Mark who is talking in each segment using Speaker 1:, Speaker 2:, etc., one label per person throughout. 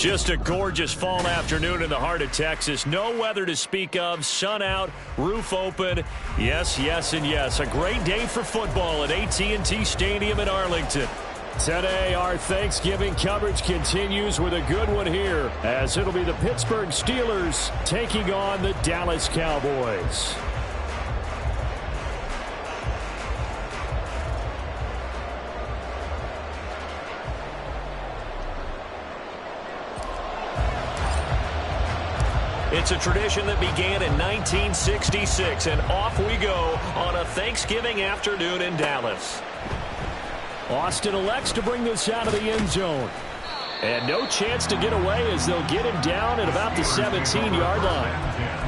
Speaker 1: Just a gorgeous fall afternoon in the heart of Texas. No weather to speak of. Sun out, roof open. Yes, yes, and yes. A great day for football at AT&T Stadium in Arlington. Today, our Thanksgiving coverage continues with a good one here, as it'll be the Pittsburgh Steelers taking on the Dallas Cowboys. It's a tradition that began in 1966, and off we go on a Thanksgiving afternoon in Dallas. Austin elects to bring this out of the end zone. And no chance to get away as they'll get him down at about the 17-yard line.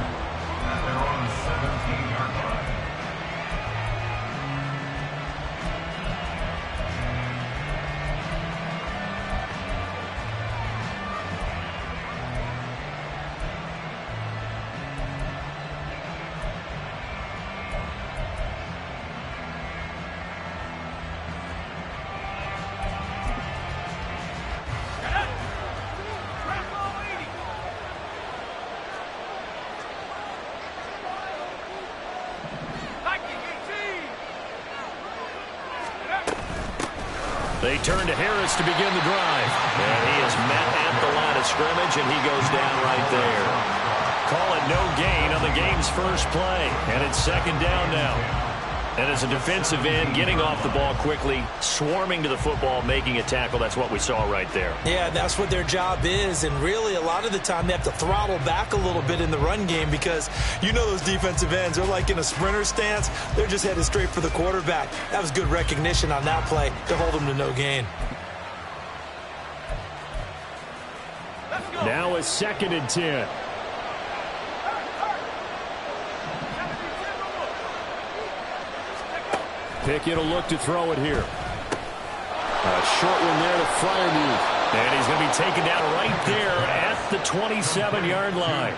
Speaker 1: They turn to Harris to begin the drive. And he is met at the line of scrimmage, and he goes down right there. Call it no gain on the game's first play. And it's second down now. And as a defensive end, getting off the ball quickly, swarming to the football, making a tackle, that's what we saw right there.
Speaker 2: Yeah, that's what their job is. And really, a lot of the time, they have to throttle back a little bit in the run game because you know those defensive ends, they're like in a sprinter stance. They're just headed straight for the quarterback. That was good recognition on that play to hold them to no gain.
Speaker 1: Now a 2nd and 10. Pickett will look to throw it here. A short one there to Freiermuth. And he's going to be taken down right there at the 27-yard line.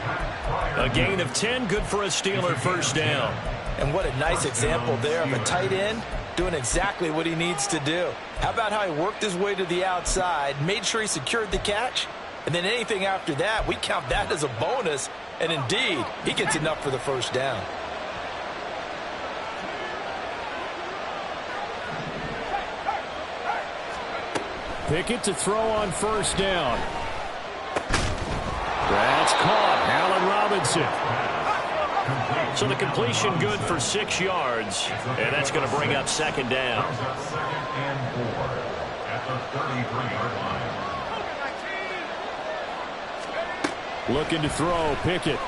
Speaker 1: A gain of 10, good for a Steeler first down.
Speaker 2: And what a nice example there of a tight end doing exactly what he needs to do. How about how he worked his way to the outside, made sure he secured the catch, and then anything after that, we count that as a bonus. And indeed, he gets enough for the first down.
Speaker 1: Pickett to throw on first down. That's caught. Allen Robinson. So the completion good for 6 yards, and that's going to bring up second down. Looking to throw, Pickett.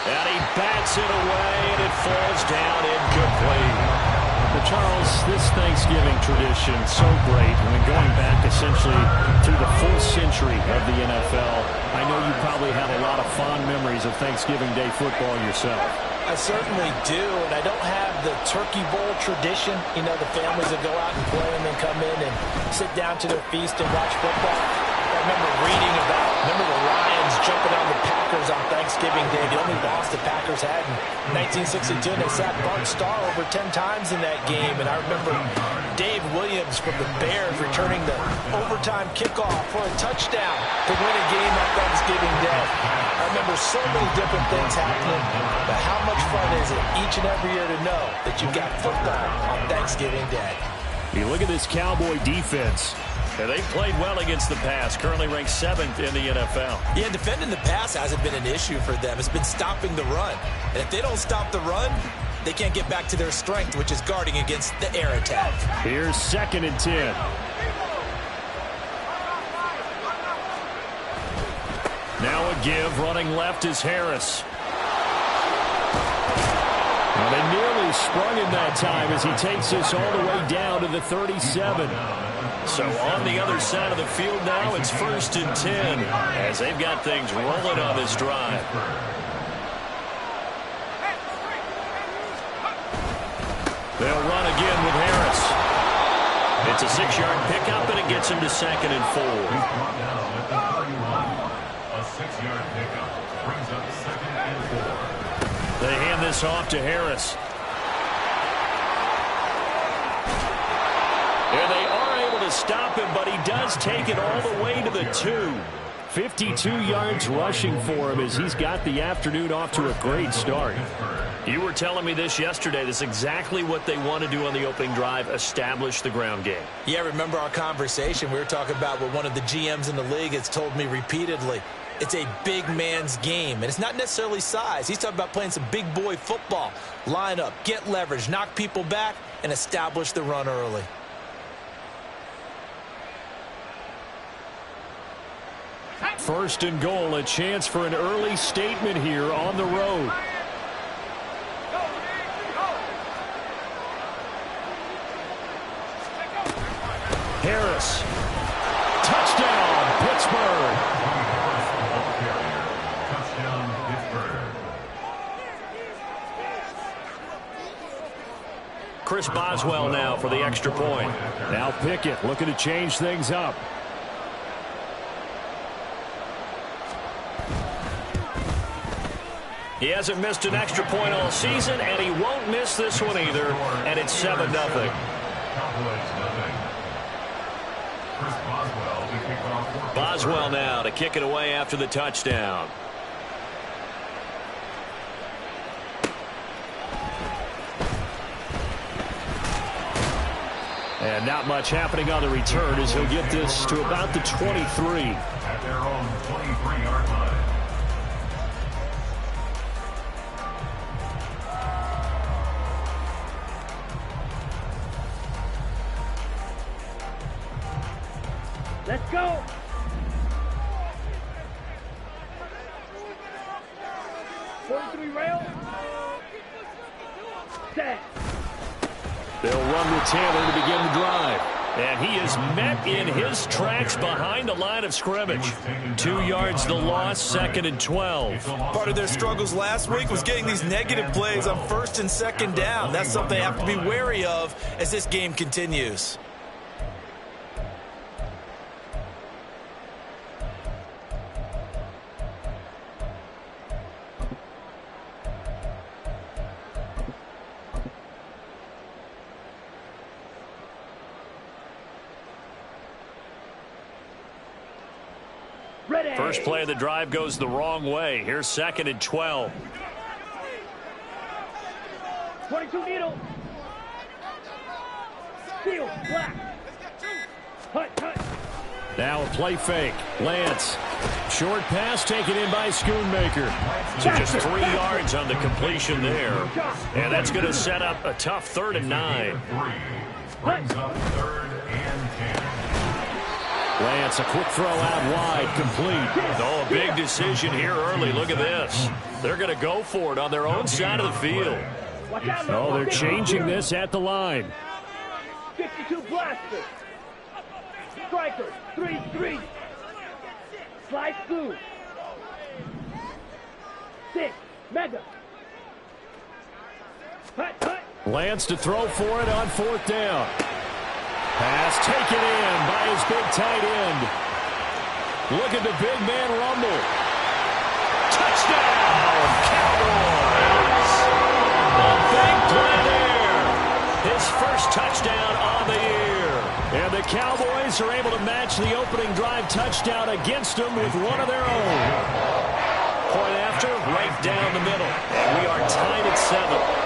Speaker 1: And he bats it away, and it falls down incomplete. But Charles, this Thanksgiving tradition, so great. I mean, going back essentially through the full century of the NFL, I know you probably have a lot of fond memories of Thanksgiving Day football yourself.
Speaker 2: I certainly do, and I don't have the Turkey Bowl tradition. You know, the families that go out and play and then come in and sit down to their feast and watch football. I remember reading about, the Lions jumping on the Packers on Thanksgiving Day. The only loss the Packers had in 1962, and they sacked Bart Starr over 10 times in that game. And I remember Dave Williams from the Bears returning the overtime kickoff for a touchdown to win a game on Thanksgiving Day. I remember so many different things happening, but how much fun is it each and every year to know that you've got football on Thanksgiving Day?
Speaker 1: You look at this Cowboy defense. And they played well against the pass, currently ranked 7th in the NFL.
Speaker 2: Yeah, defending the pass hasn't been an issue for them. It's been stopping the run. And if they don't stop the run, they can't get back to their strength, which is guarding against the air attack.
Speaker 1: Here's 2nd and 10. Now a give, running left is Harris. Well, they nearly sprung him that time as he takes this all the way down to the 37. So on the other side of the field now, it's 1st and 10 as they've got things rolling on this drive. They'll run again with Harris. It's a 6-yard pickup, and it gets him to 2nd and 4.
Speaker 3: A 6-yard pickup brings up 2nd and 4.
Speaker 1: They hand this off to Harris. And they are able to stop him, but he does take it all the way to the 2. 52 yards rushing for him as he's got the afternoon off to a great start. You were telling me this yesterday. This is exactly what they want to do on the opening drive, establish the ground game.
Speaker 2: Yeah, remember our conversation? We were talking about what one of the GMs in the league has told me repeatedly. It's a big man's game, and it's not necessarily size. He's talking about playing some big boy football. Line up, get leverage, knock people back, and establish the run early.
Speaker 1: First and goal, a chance for an early statement here on the road. Harris. Touchdown, Pittsburgh.
Speaker 3: Touchdown, Pittsburgh.
Speaker 1: Chris Boswell now for the extra point. Now Pickett looking to change things up. He hasn't missed an extra point all season, and he won't miss this one either. And it's 7-0.
Speaker 3: Cowboys, nothing. Chris Boswell to kick off.
Speaker 1: Boswell now to kick it away after the touchdown. And not much happening on the return as he'll get this to about the 23.
Speaker 3: At their own 23-yard line.
Speaker 4: Let's go. Rail. Set.
Speaker 1: They'll run with Taylor to begin the drive. And he is met in his tracks behind the line of scrimmage. 2 yards the loss, 2nd and 12.
Speaker 2: Part of their struggles last week was getting these negative plays on 1st and 2nd down. That's something they have to be wary of as this game continues.
Speaker 1: First play of the drive goes the wrong way. Here's 2nd and 12.
Speaker 4: 22 needle. Steel, black. Hut.
Speaker 1: Now a play fake. Lance. Short pass taken in by Schoonmaker. So just 3 yards on the completion there. And that's going to set up a tough 3rd and 9.
Speaker 3: Brings up 3rd and 10.
Speaker 1: Lance, a quick throw out wide, complete. Oh, a big decision here early. Look at this. They're going to go for it on their own side of the field. Oh, they're changing this at the line.
Speaker 4: 52 blaster. Striker, 3-3. Slide through. 6, mega. Hut.
Speaker 1: Lance to throw for it on 4th down. Pass taken in by his big tight end. Look at the big man rumble. Touchdown, Cowboys! A big play there. His first touchdown on the year. And the Cowboys are able to match the opening drive touchdown against them with one of their own. Point after, right down the middle. And we are tied at 7.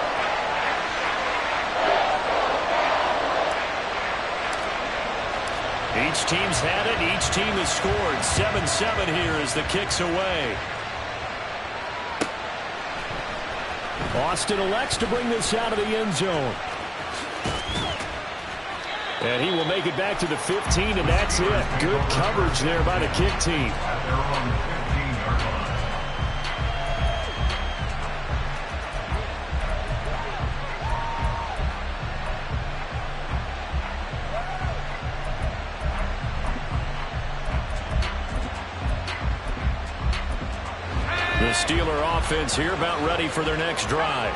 Speaker 1: Each team's had it. Each team has scored. 7-7 here as the kick's away. Austin elects to bring this out of the end zone. And he will make it back to the 15, and that's it. Good coverage there by the kick team.
Speaker 3: At their own 15-yard line.
Speaker 1: The Steeler offense here about ready for their next drive.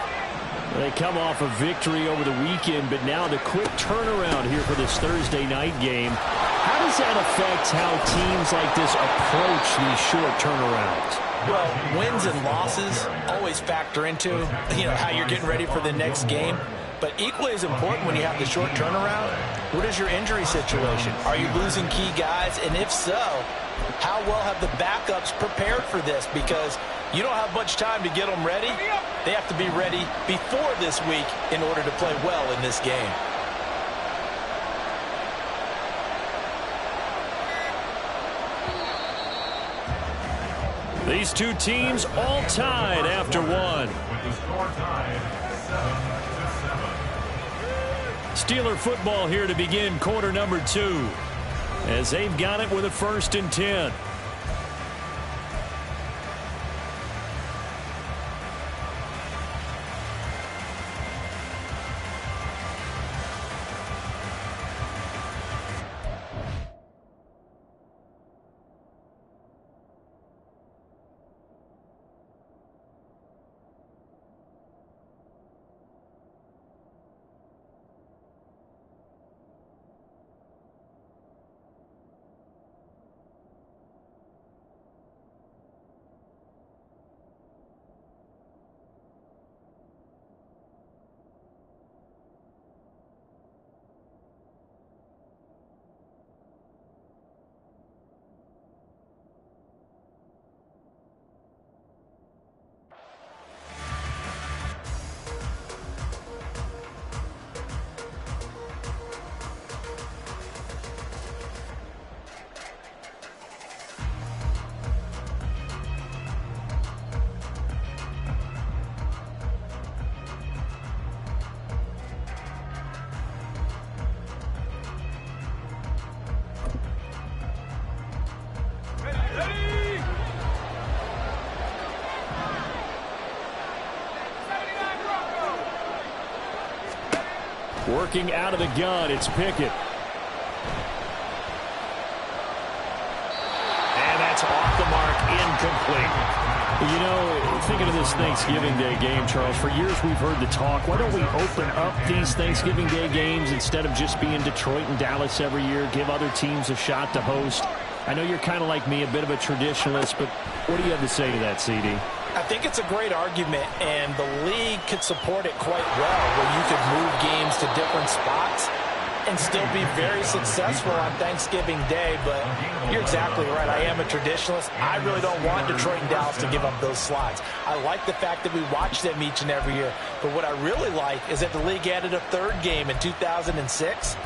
Speaker 1: They come off a victory over the weekend, but now the quick turnaround here for this Thursday night game. How does that affect how teams like this approach these short turnarounds?
Speaker 2: Well, wins and losses always factor into, how you're getting ready for the next game. But equally as important when you have the short turnaround, what is your injury situation? Are you losing key guys? And if so, how well have the backups prepared for this? Because you don't have much time to get them ready. They have to be ready before this week in order to play well in this game.
Speaker 1: These two teams all tied after one.
Speaker 3: With the score tied 7-7.
Speaker 1: Steeler football here to begin quarter number 2. As they've got it with a 1st and 10. Working out of the gun, it's Pickett. And that's off the mark, incomplete. You know, thinking of this Thanksgiving Day game, Charles, for years we've heard the talk, why don't we open up these Thanksgiving Day games instead of just being Detroit and Dallas every year, give other teams a shot to host? I know you're kind of like me, a bit of a traditionalist, but what do you have to say to that, CD?
Speaker 2: I think it's a great argument, and the league could support it quite well, where you could move games to different spots and still be very successful on Thanksgiving Day. But you're exactly right. I am a traditionalist. I really don't want Detroit and Dallas to give up those slots. I like the fact that we watch them each and every year. But what I really like is that the league added a 3rd game in 2006.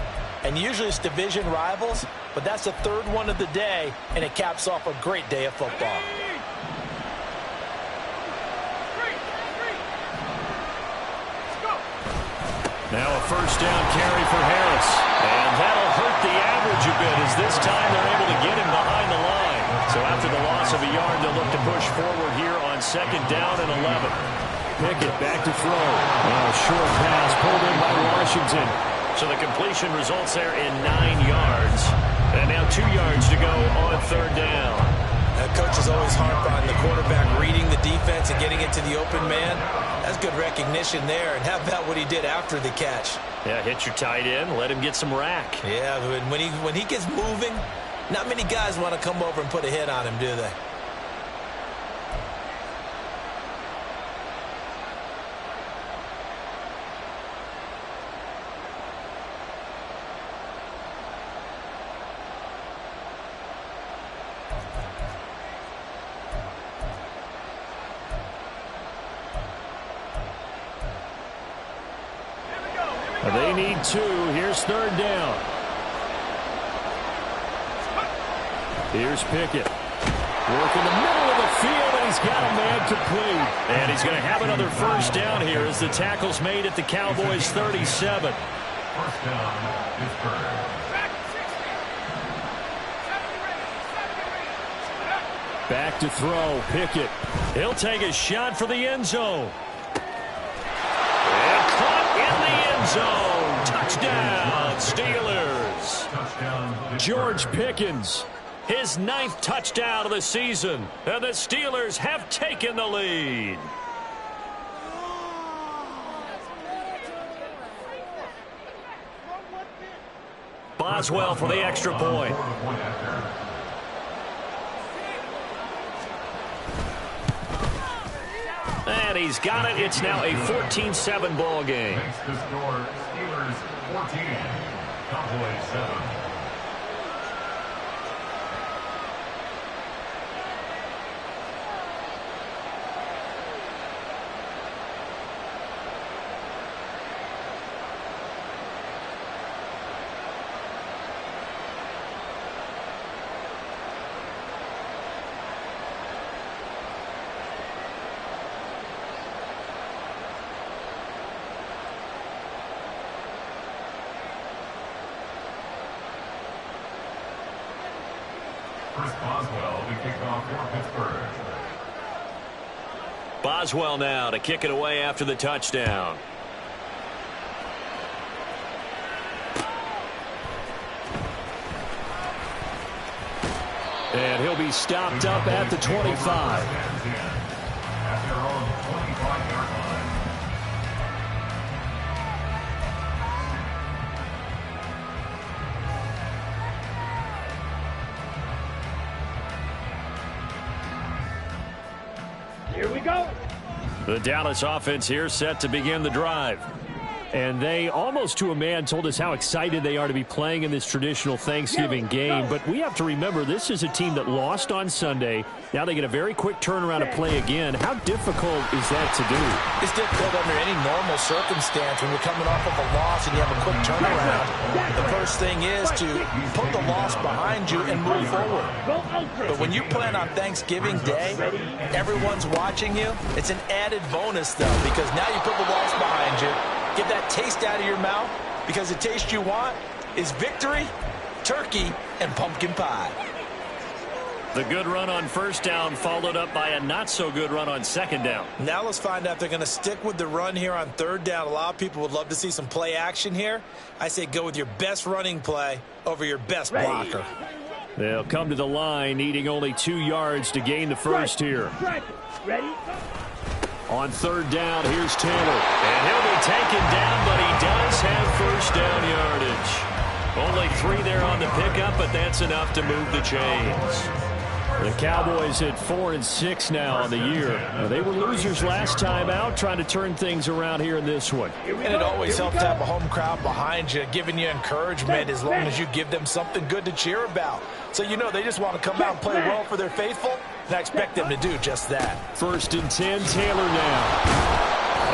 Speaker 2: And usually it's division rivals, but that's the 3rd one of the day, and it caps off a great day of football.
Speaker 1: Now a 1st down carry for Harris. And that'll hurt the average a bit as this time they're able to get him behind the line. So after the loss of a yard, they'll look to push forward here on 2nd down and 11. Pickett back to throw. A short pass pulled in by Washington. So the completion results there in 9 yards. And now 2 yards to go on 3rd down.
Speaker 2: Coaches always harp on the quarterback reading the defense and getting it to the open man. That's good recognition there. And how about what he did after the catch?
Speaker 1: Yeah, hit your tight end, let him get some rack.
Speaker 2: Yeah, when he gets moving, not many guys want to come over and put a hit on him, do they?
Speaker 1: They need 2. Here's 3rd down. Here's Pickett. Work in the middle of the field, and he's got a man complete. And he's going to have another 1st down here as the tackle's made at the Cowboys' 37.
Speaker 3: 1st down, Pittsburgh.
Speaker 1: Back to throw, Pickett. He'll take a shot for the end zone. And caught in the end zone. Touchdown, Steelers.
Speaker 3: Touchdown,
Speaker 1: George Pickens, his 9th touchdown of the season. And the Steelers have taken the lead. Boswell for the extra point. And he's got it. It's now a 14-7 ball game.
Speaker 3: Makes the score Steelers 14, Cowboys 7. First Boswell to kick off for Pittsburgh.
Speaker 1: Boswell now to kick it away after the touchdown. And he'll be stopped up at the 25.
Speaker 3: At their own 25-yard line.
Speaker 4: Here we go.
Speaker 1: The Dallas offense here set to begin the drive. And they, almost to a man, told us how excited they are to be playing in this traditional Thanksgiving game. But we have to remember, this is a team that lost on Sunday. Now they get a very quick turnaround to play again. How difficult is that to do?
Speaker 2: It's difficult under any normal circumstance when you're coming off of a loss and you have a quick turnaround. The first thing is to put the loss behind you and move forward. But when you plan on Thanksgiving Day, everyone's watching you. It's an added bonus, though, because now you put the loss behind you. Get that taste out of your mouth, because the taste you want is victory, turkey, and pumpkin pie.
Speaker 1: The good run on first down followed up by a not-so-good run on second down.
Speaker 2: Now let's find out if they're going to stick with the run here on third down. A lot of people would love to see some play action here. I say go with your best running play over your best blocker.
Speaker 1: They'll come to the line, needing only 2 yards to gain the first here.
Speaker 4: Ready?
Speaker 1: On third down, here's Taylor. And he'll be taken down, but he does have first down yardage. Only 3 there on the pickup, but that's enough to move the chains. The Cowboys at 4-6 now on the year. They were losers last time out, trying to turn things around here in this one.
Speaker 2: And it always helps to have a home crowd behind you, giving you encouragement as long as you give them something good to cheer about. So you know they just want to come out and play well for their faithful, and I expect them to do just that.
Speaker 1: 1st and 10, Taylor now.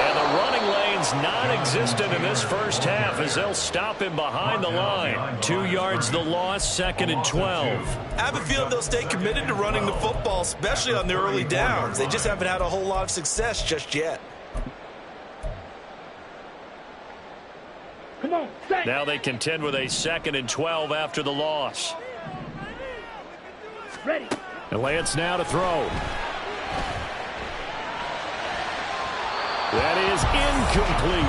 Speaker 1: And the running lane's non-existent in this first half as they'll stop him behind the line. 2 yards the loss, 2nd and 12.
Speaker 2: I have a feeling they'll stay committed to running the football, especially on their early downs. They just haven't had a whole lot of success just yet.
Speaker 4: Come on, set.
Speaker 1: Now they contend with a 2nd and 12 after the loss.
Speaker 4: Ready.
Speaker 1: And Lance now to throw. That is incomplete.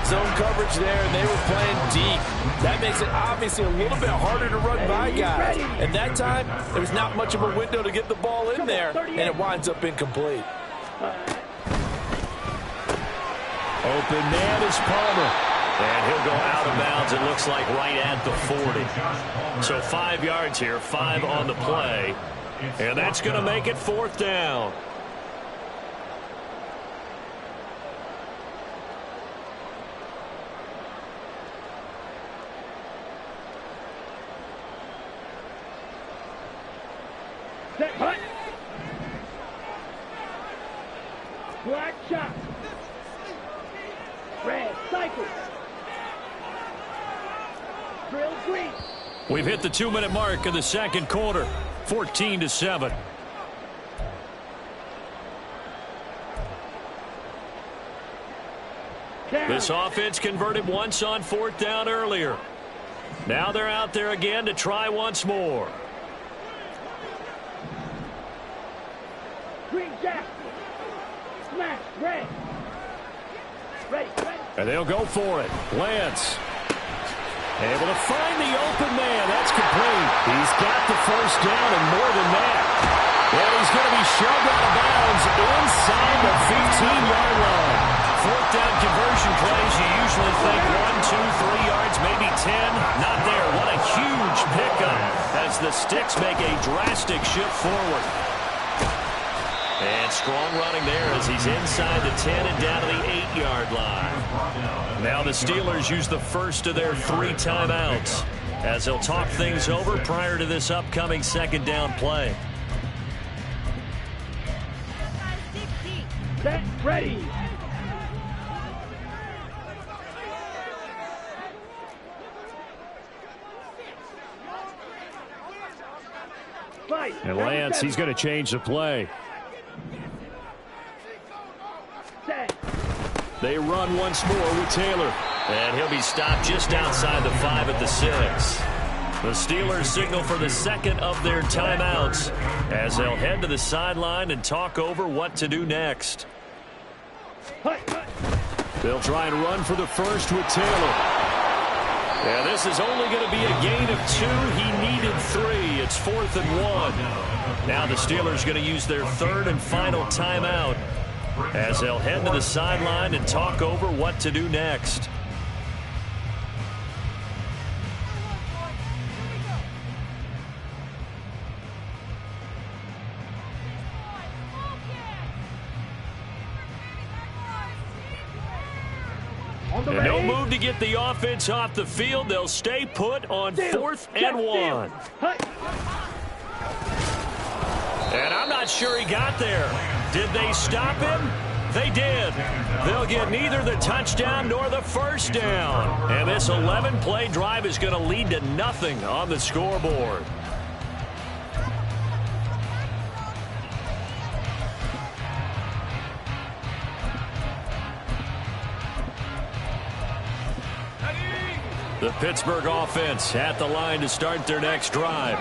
Speaker 2: Zone coverage there, and they were playing deep. That makes it obviously a little bit harder to run by guys. And that time, there was not much of a window to get the ball in there, and it winds up incomplete.
Speaker 1: Open man is Palmer. And he'll go out of bounds, it looks like, right at the 40. So 5 yards here, 5 on the play. And that's going to make it 4th down.
Speaker 4: Set, hut. Black shot. Red cycle. Drill green.
Speaker 1: We've hit the 2-minute mark of the second quarter. 14-7. This offense converted once on 4th down earlier. Now they're out there again to try once more.
Speaker 4: Green jack. Smash. Red. Ready.
Speaker 1: And they'll go for it. Lance. Able to find the open man. That's complete. He's got the first down and more than that. And he's going to be shoved out of bounds inside the 15-yard line. 4th down conversion plays. You usually think 1, 2, 3 yards, maybe 10. Not there. What a huge pickup as the Sticks make a drastic shift forward. And strong running there as he's inside the 10 and down to the 8-yard line. Now the Steelers use the first of their 3 timeouts as they'll talk things over prior to this upcoming second down play.
Speaker 4: Set, ready. Fight.
Speaker 1: And Lance, he's going to change the play.
Speaker 4: Set.
Speaker 1: They run once more with Taylor. And he'll be stopped just outside the 5 at the 6. The Steelers signal for the second of their timeouts as they'll head to the sideline and talk over what to do next. They'll try and run for the first with Taylor. And this is only going to be a gain of 2. He needed 3. It's 4th and 1. Now the Steelers going to use their third and final timeout as they'll head to the sideline and talk over what to do next. And no move to get the offense off the field. They'll stay put on 4th and 1. And I'm not sure he got there. Did they stop him? They did. They'll get neither the touchdown nor the first down. And this 11-play drive is going to lead to nothing on the scoreboard. The Pittsburgh offense at the line to start their next drive.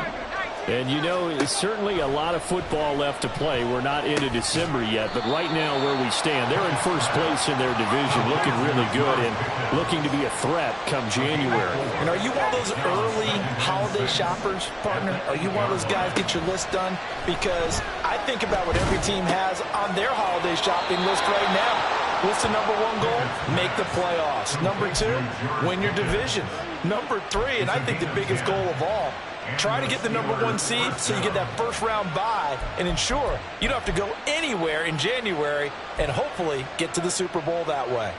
Speaker 1: And, you know, it's certainly a lot of football left to play. We're not into December yet, but right now where we stand, they're in first place in their division, looking really good and looking to be a threat come January.
Speaker 2: And are you one of those early holiday shoppers, partner? Are you one of those guys get your list done? Because I think about what every team has on their holiday shopping list right now. What's the number 1 goal? Make the playoffs. Number 2, win your division. Number 3, and I think the biggest goal of all, try to get the number 1 seed so you get that first-round bye and ensure you don't have to go anywhere in January and hopefully get to the Super Bowl that way.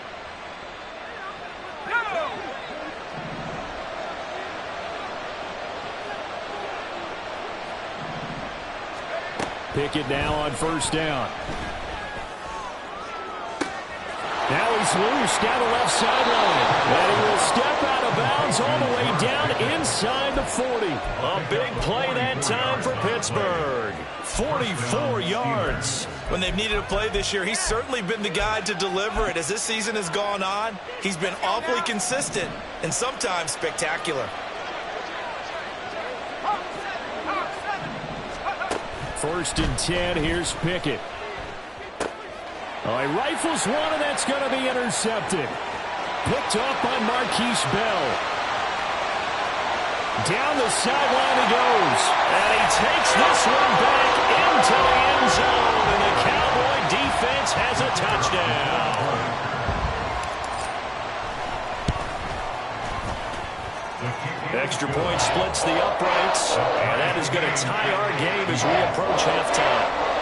Speaker 1: Pickett now on first down. Now he's loose down the left sideline. And he will step out of bounds all the way down inside the 40. A big play that time for Pittsburgh. 44 yards.
Speaker 2: When they've needed a play this year, he's certainly been the guy to deliver it. As this season has gone on, he's been awfully consistent and sometimes spectacular.
Speaker 1: First and 10, here's Pickett. Oh, he rifles one, and that's going to be intercepted. Picked up by Marquise Bell. Down the sideline he goes. And he takes this one back into the end zone. And the Cowboy defense has a touchdown. Extra point splits the uprights. And that is going to tie our game as we approach halftime.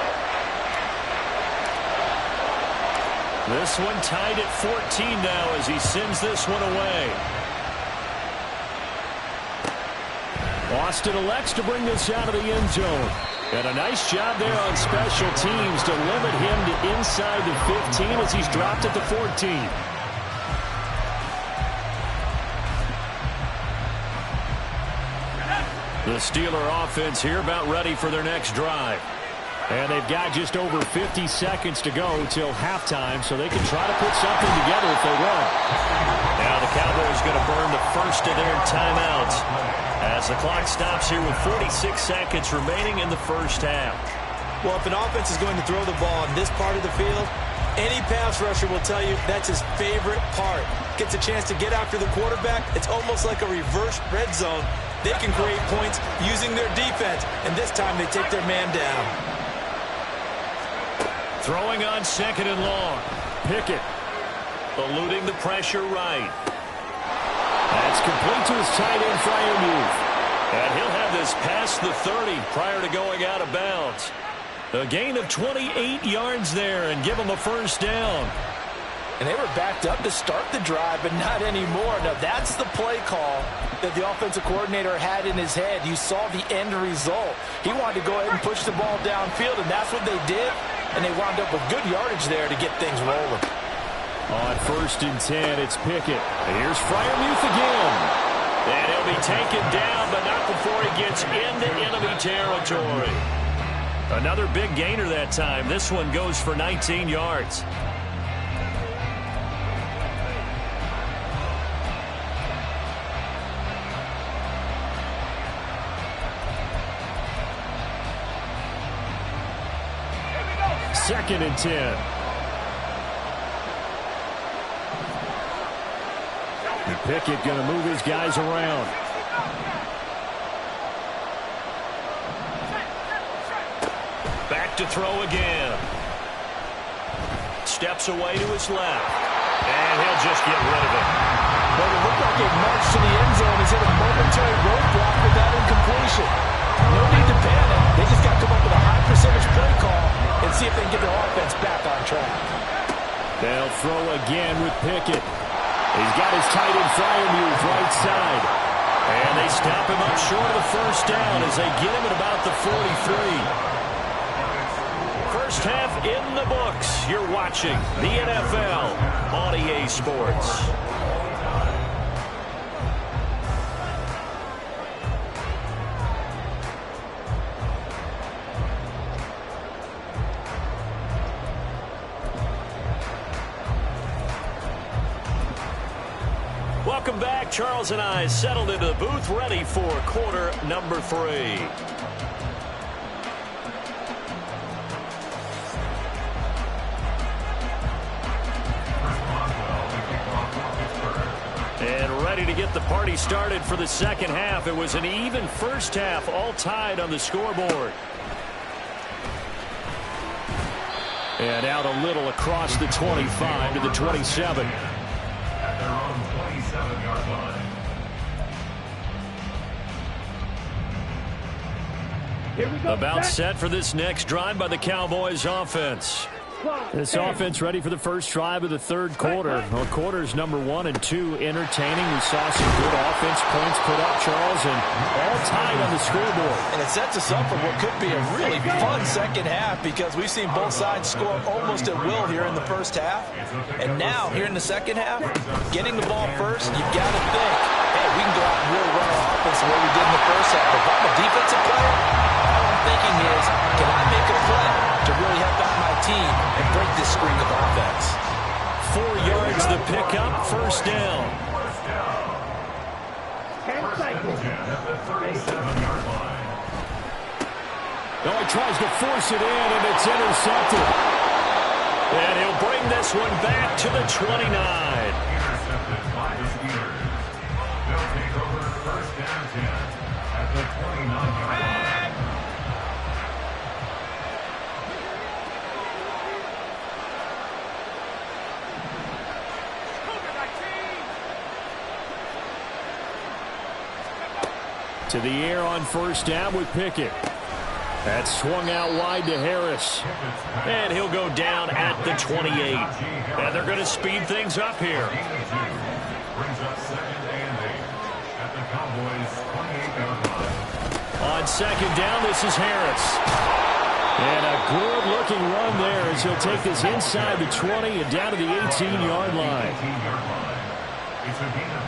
Speaker 1: This one tied at 14 now as he sends this one away. Austin elects to bring this out of the end zone. And a nice job there on special teams to limit him to inside the 15 as he's dropped at the 14. The Steeler offense here about ready for their next drive. And they've got just over 50 seconds to go till halftime, so they can try to put something together if they want. Now the Cowboys going to burn the first of their timeouts as the clock stops here with 46 seconds remaining in the first half.
Speaker 2: Well, if an offense is going to throw the ball in this part of the field, any pass rusher will tell you that's his favorite part. Gets a chance to get after the quarterback. It's almost like a reverse red zone. They can create points using their defense, and this time they take their man down.
Speaker 1: Throwing on second and long. Pickett eluding the pressure right. That's complete to his tight end, Freiermuth. And he'll have this past the 30 prior to going out of bounds. A gain of 28 yards there and give them a first down.
Speaker 2: And they were backed up to start the drive, but not anymore. Now, that's the play call that the offensive coordinator had in his head. You saw the end result. He wanted to go ahead and push the ball downfield, and that's what they did. And they wound up with good yardage there to get things rolling.
Speaker 1: On 1st and 10, it's Pickett. And here's Freiermuth again. And he'll be taken down, but not before he gets into enemy territory. Another big gainer that time. This one goes for 19 yards. Second and 10. And Pickett going to move his guys around. Back to throw again. Steps away to his left. And he'll just get rid of it.
Speaker 2: But it looked like a march to the end zone. He's hit a momentary roadblock with that incompletion. No need to panic. They just got to come up with a high percentage play call and see if they can get their offense back on track.
Speaker 1: They'll throw again with Pickett. He's got his tight end Freiermuth right side. And they stop him up short of the first down as they get him at about the 43. First half in the books. You're watching the NFL on EA Sports. Welcome back. Charles and I settled into the booth, ready for quarter number 3. And ready to get the party started for the second half. It was an even first half, all tied on the scoreboard. And out a little across the 25 to the 27.
Speaker 3: At their own 27-yard line.
Speaker 4: Here we go.
Speaker 1: About set for this next drive by the Cowboys offense. This offense ready for the first drive of the third quarter. Well, quarters number 1 and 2 entertaining. We saw some good offense points put up, Charles, and all tied on the scoreboard.
Speaker 2: And it sets us up for what could be a really fun second half because we've seen both sides score almost at will here in the first half. And now, here in the second half, getting the ball first, you've got to think, hey, we can go out and really run our offense the way we did in the first half. If I'm a defensive player, all I'm thinking is, can I make a play to really help out my team and break this streak of offense?
Speaker 1: 4 yards the pickup, first down.
Speaker 4: 10 seconds.
Speaker 3: At the 37-yard line.
Speaker 1: No, he tries to force it in, and it's intercepted. And he'll bring this one back to the 29.
Speaker 3: Intercepted by the Steelers. They'll take over first down 10 at the 29-yard line.
Speaker 1: To the air on first down with Pickett. That's swung out wide to Harris. And he'll go down at the 28. And they're going to speed things up here.
Speaker 3: Brings up second and 8 at the Cowboys' 28-yard line.
Speaker 1: On second down, this is Harris. And a good-looking run there as he'll take this inside the 20 and down to the 18-yard line.
Speaker 3: 18-yard line. It's a gain of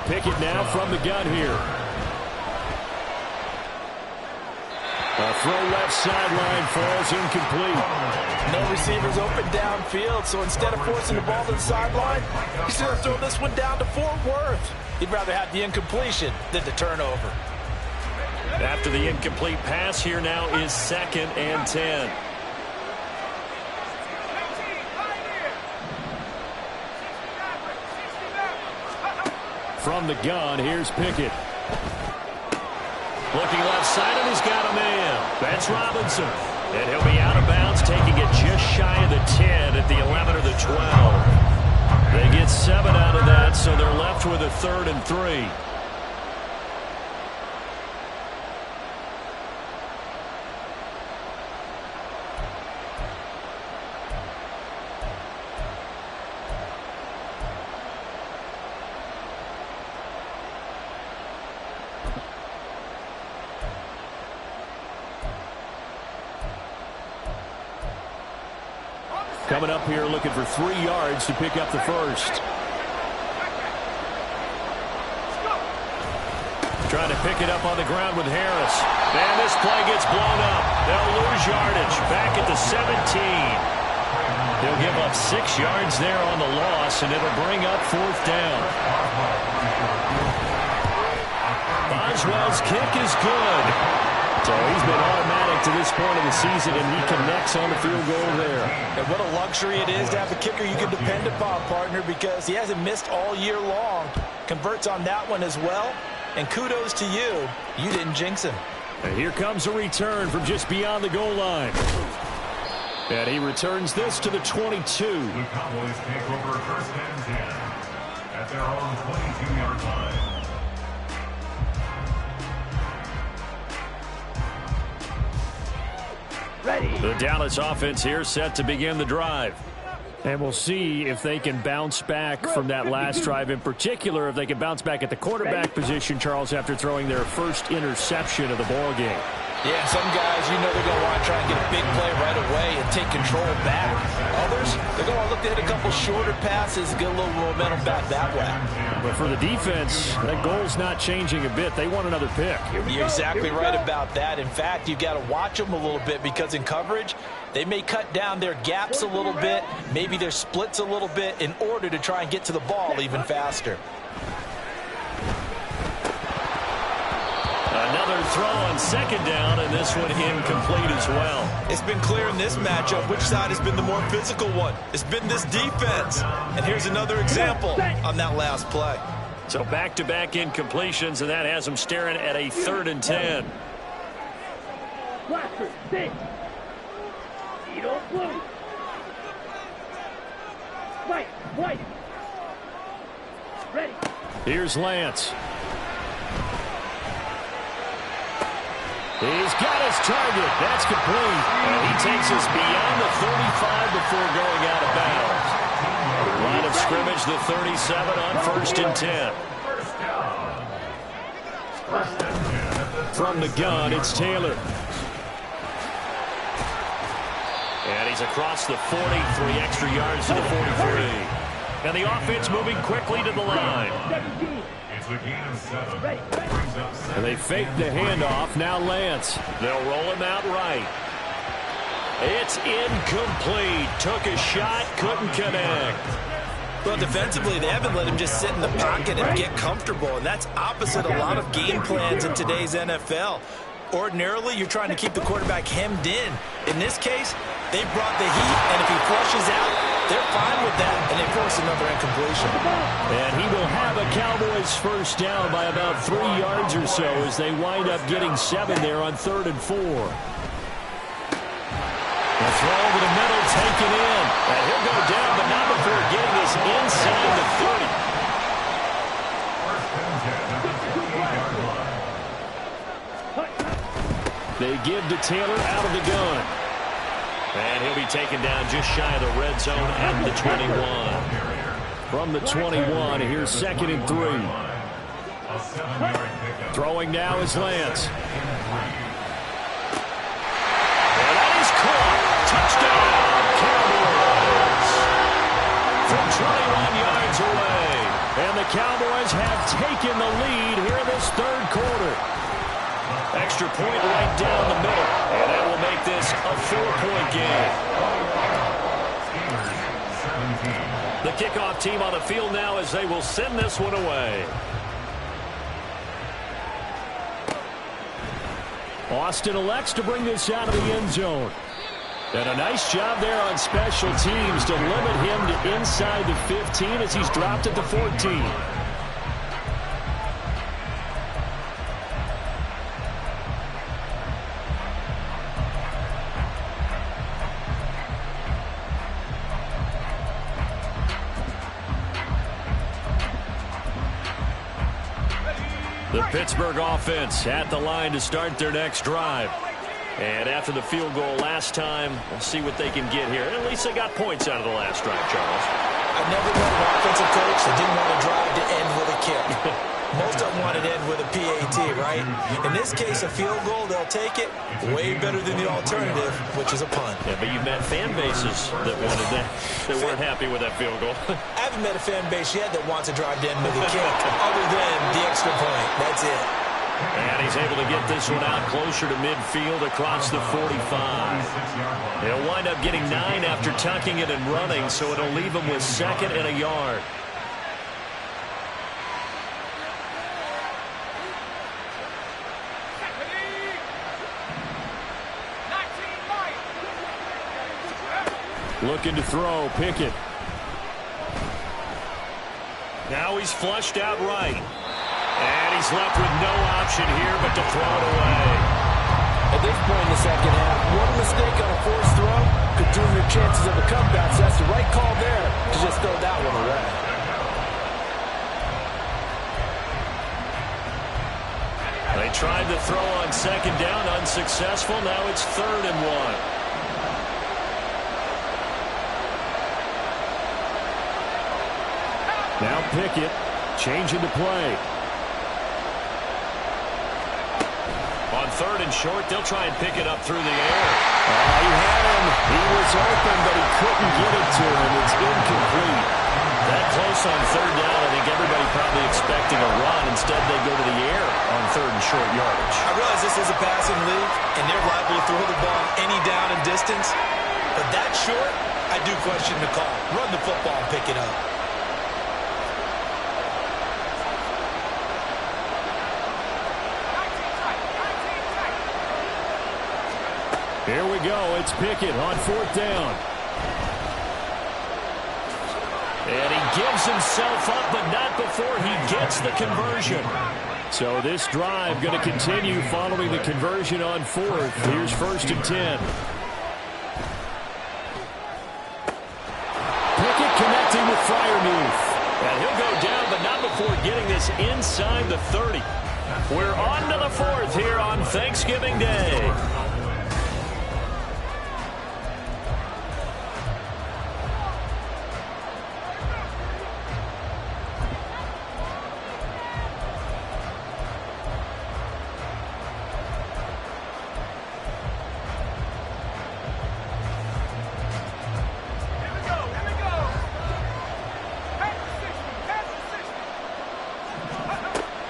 Speaker 3: 10.
Speaker 1: Pickett now from the gun here. A throw left sideline falls incomplete.
Speaker 2: No receivers open downfield, so instead of forcing the ball to the sideline, he's going to throw this one down to Fort Worth. He'd rather have the incompletion than the turnover.
Speaker 1: After the incomplete pass, here now is second and 10. From the gun, here's Pickett. Looking left side, and he's got a man. That's Robinson. And he'll be out of bounds, taking it just shy of the 10 at the 11 or the 12. They get 7 out of that, so they're left with a 3rd and 3. Coming up here looking for 3 yards to pick up the first. Trying to pick it up on the ground with Harris. And this play gets blown up. They'll lose yardage. Back at the 17. They'll give up 6 yards there on the loss, and it'll bring up 4th down. Boswell's kick is good. So he's been automatic to this point of the season, and he connects on the field goal there.
Speaker 2: And what a luxury it is to have a kicker you can depend upon, partner, because he hasn't missed all year long. Converts on that one as well. And kudos to you. You didn't jinx him.
Speaker 1: And here comes a return from just beyond the goal line. And he returns this to the 22.
Speaker 3: The Cowboys take over 1st and 10 at their own 22-yard line.
Speaker 4: Ready.
Speaker 1: The Dallas offense here set to begin the drive. And we'll see if they can bounce back from that last drive. In particular, if they can bounce back at the quarterback position, Charles, after throwing their first interception of the ball game.
Speaker 2: Yeah, some guys, you know they're going to want to try and get a big play right away and take control back. Others, they're going to look to hit a couple shorter passes and get a little momentum back that way.
Speaker 1: But for the defense, that goal's not changing a bit. They want another pick.
Speaker 2: You're exactly right about that. In fact, you've got to watch them a little bit because in coverage, they may cut down their gaps a little bit, maybe their splits a little bit in order to try and get to the ball even faster.
Speaker 1: Another throw on 2nd down, and this one incomplete as well.
Speaker 2: It's been clear in this matchup which side has been the more physical one. It's been this defense. And here's another example on that last play.
Speaker 1: So back-to-back incompletions, and that has them staring at a 3rd and 10.
Speaker 4: Blaster, sit. You don't blue. White. Ready.
Speaker 1: Here's Lance. He's got his target. That's complete. And he takes us beyond the 35 before going out of bounds. Line of scrimmage, the 37 on 1st and 10. From the gun, it's Taylor. And he's across the 40, 3 extra yards to the 43. And the offense moving quickly to the line.
Speaker 3: It's a gain of 7.
Speaker 1: And they fake the handoff. Now Lance. They'll roll him out right. It's incomplete. Took a shot, couldn't connect.
Speaker 2: Well, defensively, they haven't let him just sit in the pocket and get comfortable, and that's opposite a lot of game plans in today's NFL. Ordinarily, you're trying to keep the quarterback hemmed in. In this case, they brought the heat, and if he flushes out, they're fine with that, and they force another incompletion.
Speaker 1: And he will have a Cowboys first down by about 3 yards or so as they wind up getting 7 there on 3rd and 4. The throw over the middle, taken in. And he'll go down, but not before getting this inside the 30. They give to Taylor out of the gun. And he'll be taken down just shy of the red zone at the 21. From the 21, here's 2nd and 3. Throwing now is Lance. And that is caught. Touchdown, Cowboys. From 21 yards away. And the Cowboys have taken the lead here in this 3rd quarter. Extra point right down the middle. And that will make this a 4-point game. The kickoff team on the field now as they will send this one away. Austin elects to bring this out of the end zone. And a nice job there on special teams to limit him to inside the 15 as he's dropped at the 14. The Pittsburgh offense at the line to start their next drive. And after the field goal last time, we'll see what they can get here. At least they got points out of the last drive, Charles.
Speaker 2: I've never been an offensive coach that didn't want to drive to end with a kick. Most of them wanted to end with a PAT, right? In this case, a field goal, they'll take it. Way better than the alternative, which is a punt.
Speaker 1: Yeah, but you've met fan bases that wanted that, that weren't happy with that field goal.
Speaker 2: I haven't met a fan base yet that wants to drive to the end of the kick other than the extra point. That's it.
Speaker 1: And he's able to get this one out closer to midfield across the 45. He'll wind up getting 9 after tucking it and running, so it'll leave him with 2nd and a yard. Looking to throw, Pickett. Now he's flushed out right. And he's left with no option here but to throw it away.
Speaker 2: At this point in the second half, one mistake on a forced throw could doom your chances of a comeback. So that's the right call there to just throw that one away.
Speaker 1: They tried to throw on 2nd down, unsuccessful. Now it's 3rd and 1. Now Pickett, changing to play. On 3rd and short, they'll try and pick it up through the air. He had him. He was open, but he couldn't get it to him. It's incomplete. That close on 3rd down, I think everybody probably expecting a run. Instead, they go to the air on 3rd and short yardage.
Speaker 2: I realize this is a passing league, and they're liable to throw the ball any down and distance. But that short, I do question the call. Run the football and pick it up.
Speaker 1: Here we go. It's Pickett on 4th down. And he gives himself up, but not before he gets the conversion. So this drive going to continue following the conversion on 4th. Here's 1st and 10. Pickett connecting with Freiermuth. And he'll go down, but not before getting this inside the 30. We're on to the 4th here on Thanksgiving Day.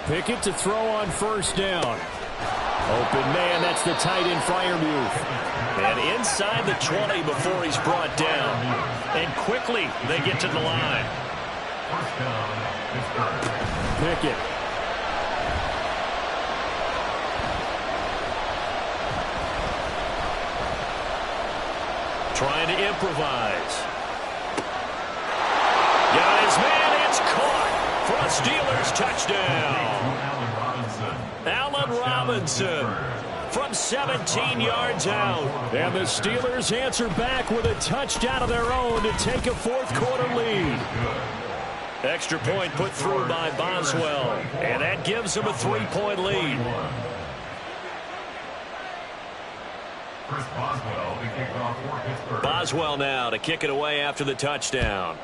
Speaker 1: Pickett to throw on 1st down. Open man, that's the tight end Freiermuth. And inside the 20 before he's brought down. And quickly they get to the line. Pickett. Trying to improvise. Got his man, it's caught for a Steelers touchdown. Allen Robinson from 17 yards out. And the Steelers answer back with a touchdown of their own to take a 4th quarter lead. Extra point put through by Boswell. And that gives them a 3-point lead. Boswell now to kick it away after the touchdown.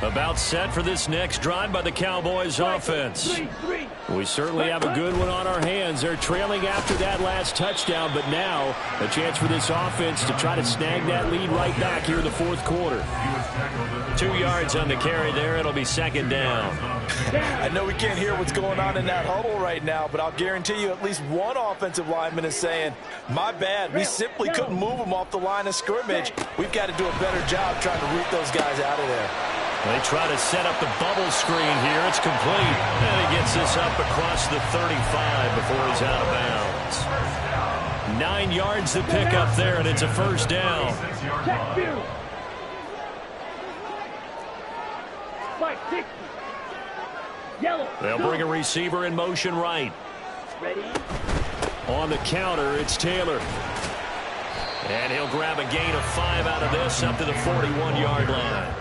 Speaker 1: About set for this next drive by the Cowboys offense. We certainly have a good one on our hands. They're trailing after that last touchdown, but now a chance for this offense to try to snag that lead right back here in the 4th quarter. 2 yards on the carry there. It'll be 2nd down.
Speaker 2: I know we can't hear what's going on in that huddle right now, but I'll guarantee you at least one offensive lineman is saying, my bad, we simply couldn't move them off the line of scrimmage. We've got to do a better job trying to root those guys out of there.
Speaker 1: They try to set up the bubble screen here. It's complete. And he gets this up across the 35 before he's out of bounds. 9 yards to pick up there, and it's a 1st down.
Speaker 4: Yellow.
Speaker 1: They'll bring a receiver in motion right.
Speaker 4: Ready?
Speaker 1: On the counter, it's Taylor. And he'll grab a gain of 5 out of this up to the 41-yard line.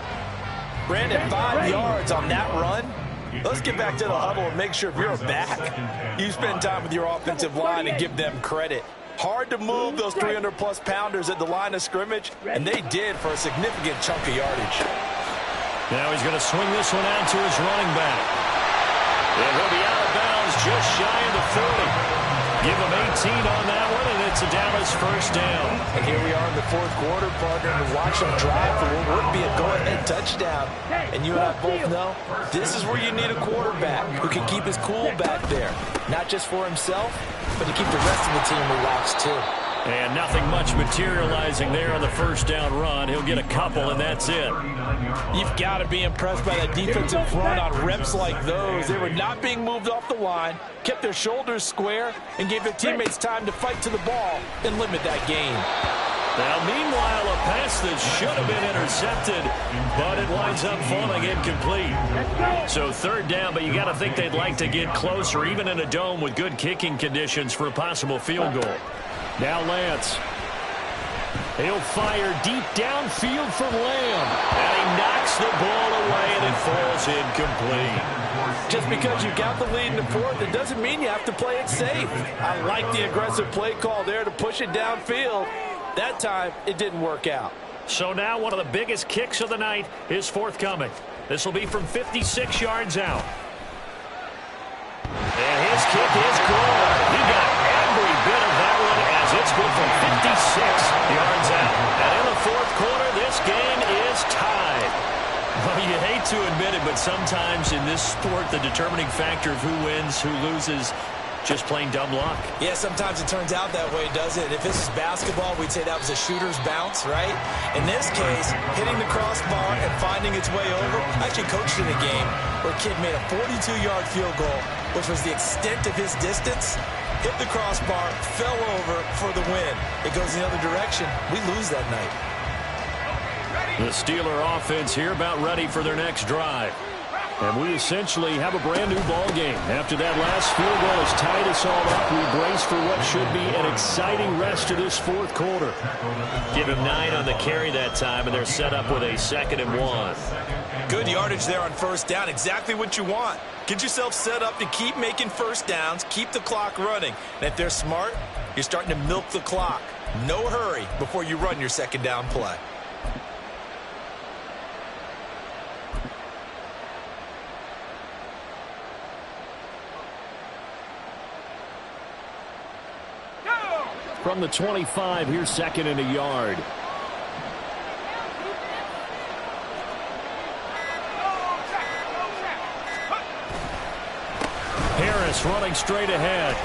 Speaker 2: Brandon, 5 yards on that run. Let's get back to the huddle and make sure if you're a back, you spend time with your offensive line and give them credit. Hard to move those 300-plus pounders at the line of scrimmage, and they did for a significant chunk of yardage.
Speaker 1: Now he's going to swing this one out to his running back. And he'll be out of bounds just shy of the 40. Give him 18 on that one, and it's a Dallas first down.
Speaker 2: And here we are in the fourth quarter, partner, and watch them drive for what would be a go-ahead touchdown. And you and I both know this is where you need a quarterback who can keep his cool back there. Not just for himself, but to keep the rest of the team relaxed too.
Speaker 1: And nothing much materializing there on the first down run. He'll get a couple, and that's it.
Speaker 2: You've got to be impressed by that defensive front on reps like those. They were not being moved off the line, kept their shoulders square, and gave their teammates time to fight to the ball and limit that gain.
Speaker 1: Now, meanwhile, a pass that should have been intercepted, but it winds up falling incomplete. So third down, but you got to think they'd like to get closer, even in a dome with good kicking conditions for a possible field goal. Now Lance. He'll fire deep downfield from Lamb. And he knocks the ball away, and it falls incomplete.
Speaker 2: Just because you got the lead in the fourth, it doesn't mean you have to play it safe. I like the aggressive play call there to push it downfield. That time, it didn't work out.
Speaker 1: So now one of the biggest kicks of the night is forthcoming. This will be from 56 yards out. And his kick is good. He got every bit of that one as it's good from 56 yards out. And in the fourth quarter, this game is tied. Well, you hate to admit it, but sometimes in this sport, the determining factor of who wins, who loses, just plain dumb luck.
Speaker 2: Yeah, sometimes it turns out that way, doesn't it? If this is basketball, we'd say that was a shooter's bounce, right? In this case, hitting the crossbar and finding its way over. I actually coached in a game where a kid made a 42-yard field goal, which was the extent of his distance, hit the crossbar, fell over for the win. It goes the other direction. We lose that night.
Speaker 1: The Steeler offense here about ready for their next drive. And we essentially have a brand-new ball game. After that last field goal has tied us all up, we brace for what should be an exciting rest of this fourth quarter. Give him 9 on the carry that time, and they're set up with a 2nd and 1.
Speaker 2: Good yardage there on first down. Exactly what you want. Get yourself set up to keep making first downs, keep the clock running. And if they're smart, you're starting to milk the clock. No hurry before you run your second down play.
Speaker 1: From the 25, here's 2nd and a yard. Harris running straight ahead.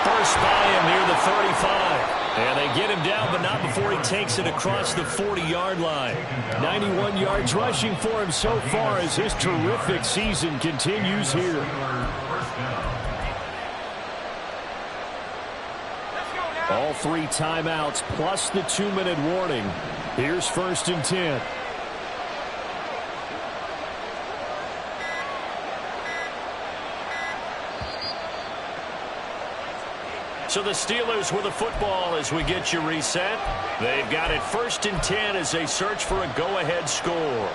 Speaker 1: First by him near the 35. And they get him down, but not before he takes it across the 40-yard line. 91 yards rushing for him so far as his terrific season continues here. All 3 timeouts plus the 2-minute warning. Here's 1st and 10. So the Steelers with the football as we get you reset. They've got it 1st and 10 as they search for a go-ahead score.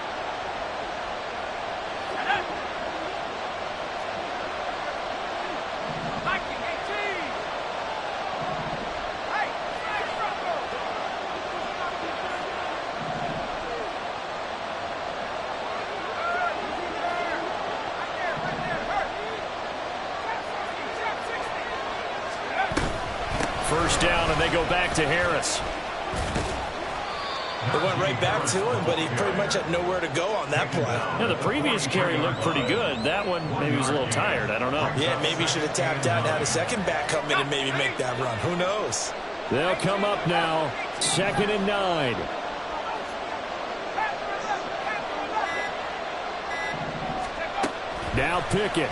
Speaker 1: First down, and they go back to Harris.
Speaker 2: They went right back to him, but he pretty much had nowhere to go on that play.
Speaker 1: Yeah, the previous carry looked pretty good. That one, maybe he was a little tired. I don't know.
Speaker 2: Yeah, maybe he should have tapped out and had a second back come in and maybe make that run. Who knows?
Speaker 1: They'll come up now. 2nd and 9. Now Pickett.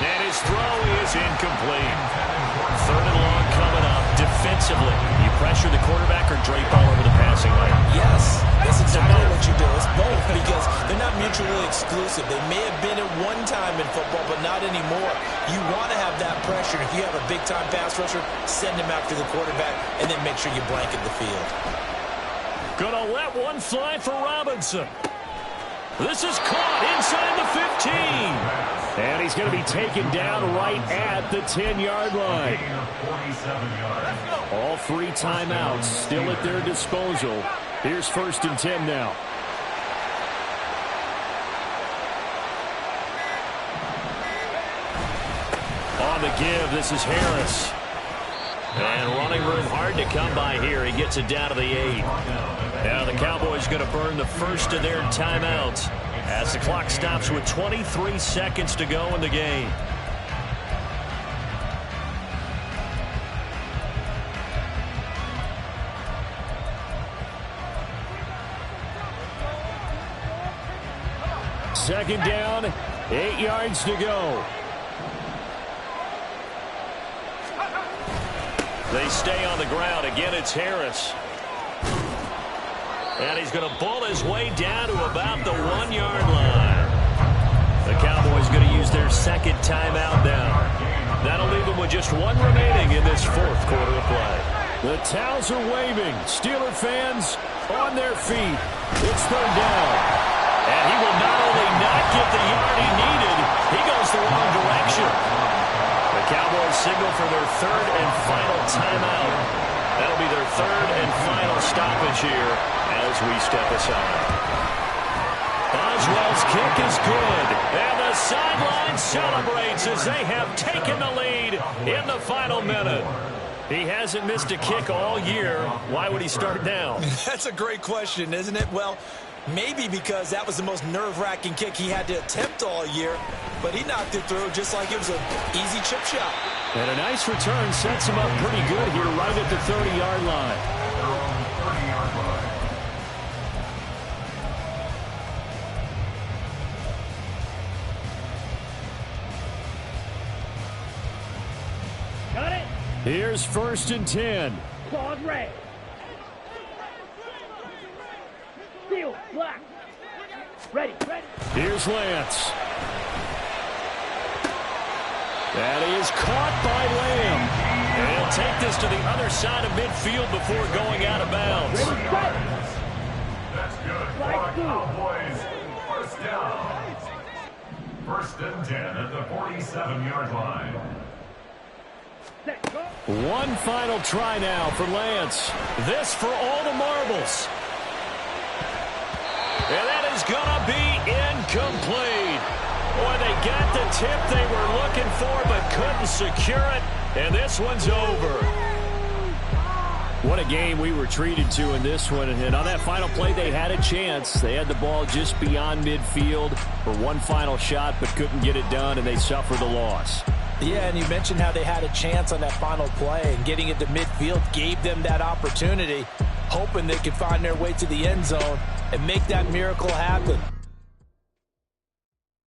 Speaker 1: And his throw is incomplete. 3rd and long coming up. defensively? You pressure the quarterback or drape all over the passing lane?
Speaker 2: Yes, that's exactly what you do. It's both because they're not mutually exclusive. They may have been at one time in football, but not anymore. You want to have that pressure. If you have a big-time pass rusher, send him after the quarterback, and then make sure you blanket the field.
Speaker 1: Gonna let one fly for Robinson. This is caught inside the 15. And he's going to be taken down right at the 10-yard line. All 3 timeouts still at their disposal. Here's 1st and 10 now. On the give, this is Harris. And running room hard to come by here. He gets it down to the 8. Now the Cowboys going to burn the first of their timeouts as the clock stops with 23 seconds to go in the game. Second down, 8 yards to go. They stay on the ground. Again, it's Harris. And he's going to bull his way down to about the 1-yard line. The Cowboys going to use their second timeout now. That'll leave them with just 1 remaining in this 4th quarter of play. The towels are waving. Steeler fans on their feet. It's 3rd down. And he will not only not get the yard he needed, he goes the wrong direction. The Cowboys signal for their 3rd and final timeout. That'll be their 3rd and final stoppage here as we step aside. Boswell's kick is good. And the sideline celebrates as they have taken the lead in the final minute. He hasn't missed a kick all year. Why would he start now?
Speaker 2: That's a great question, isn't it? Well, maybe because that was the most nerve-wracking kick he had to attempt all year, but he knocked it through just like it was an easy chip shot.
Speaker 1: And a nice return sets him up pretty good here right at the 30-yard line.
Speaker 4: Got it.
Speaker 1: Here's 1st and 10.
Speaker 4: Claws red. Steel, black. Ready, ready.
Speaker 1: Here's Lance. That is caught by Lamb. And he'll take this to the other side of midfield before going out of bounds.
Speaker 4: Ready, set.
Speaker 3: That's good for the Cowboys. 1st down. 1st and 10 at the 47-yard line.
Speaker 4: Set, go.
Speaker 1: One final try now for Lance. This for all the marbles. And that is going to be incomplete. Boy, they got the tip they were looking for but couldn't secure it. And this one's over. What a game we were treated to in this one. And on that final play, they had a chance. They had the ball just beyond midfield for one final shot but couldn't get it done, and they suffered the loss.
Speaker 2: Yeah, and you mentioned how they had a chance on that final play, and getting it to midfield gave them that opportunity, hoping they could find their way to the end zone and make that miracle happen.